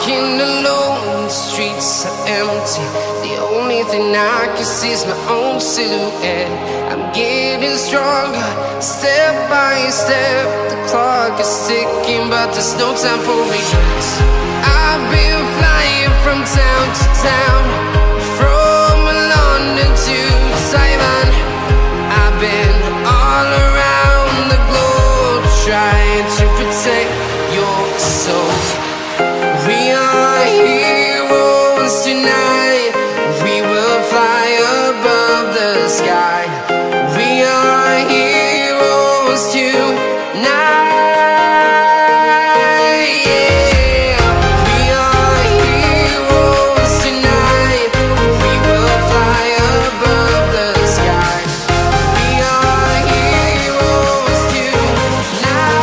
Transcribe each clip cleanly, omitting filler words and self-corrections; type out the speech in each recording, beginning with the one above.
walking alone, the streets are empty. The only thing I can see is my own silhouette. I'm getting stronger, step by step. The clock is ticking, but there's no time for regrets. I've been flying from town to town, from London to Taiwan. I've been all around the globe, trying to protect your soul. We are heroes tonight. We will fly above the sky. We are heroes tonight. Yeah. We are heroes tonight. We will fly above the sky. We are heroes tonight.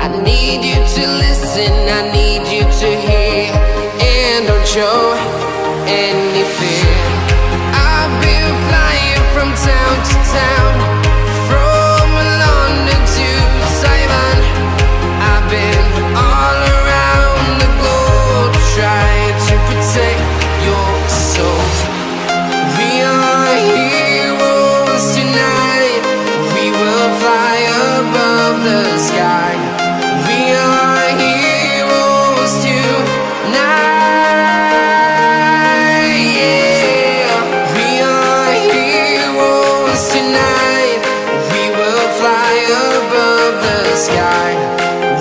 I need you to listen, I need you to hear, and don't show any fear. I've been flying from town to town, from London to Taiwan. I've been all around the globe, trying to protect your soul. We are heroes tonight. We will fly above the sky. We are heroes tonight. Yeah. We are heroes tonight. We will fly above the sky.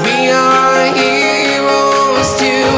We are heroes tonight.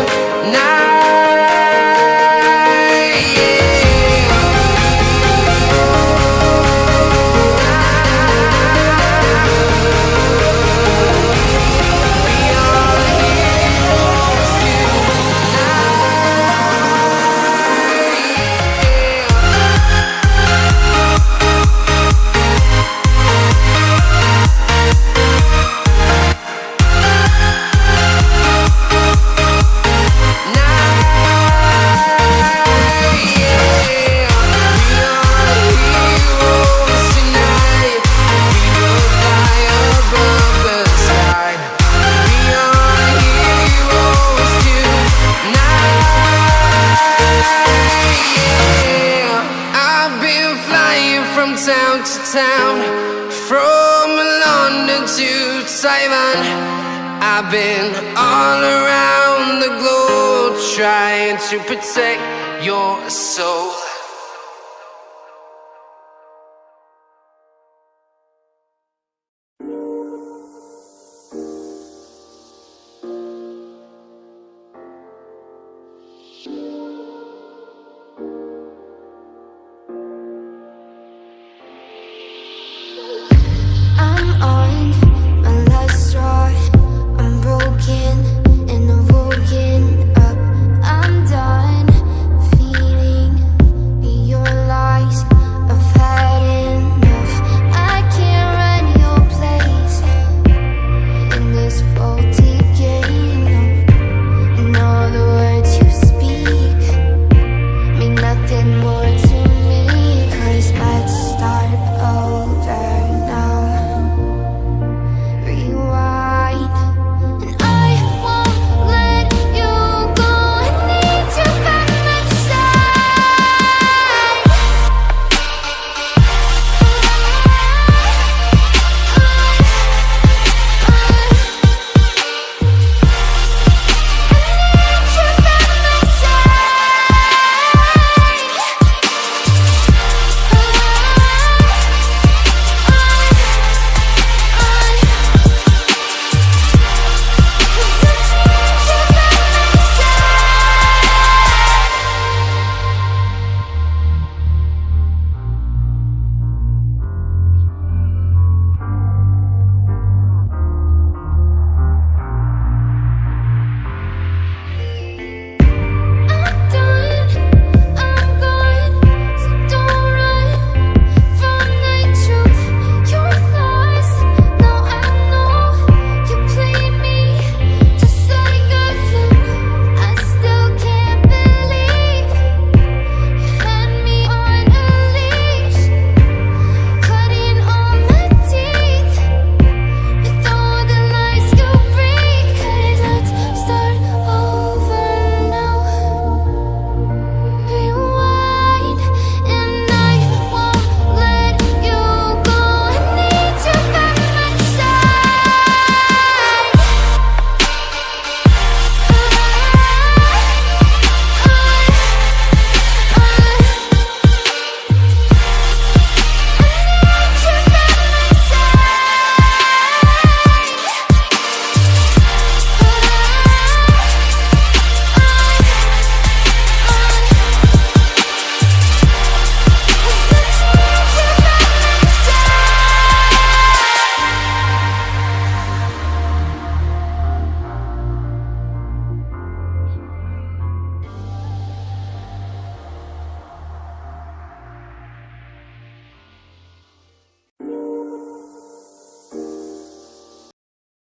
Town to town, from London to Taiwan. I've been all around the globe, trying to protect your soul.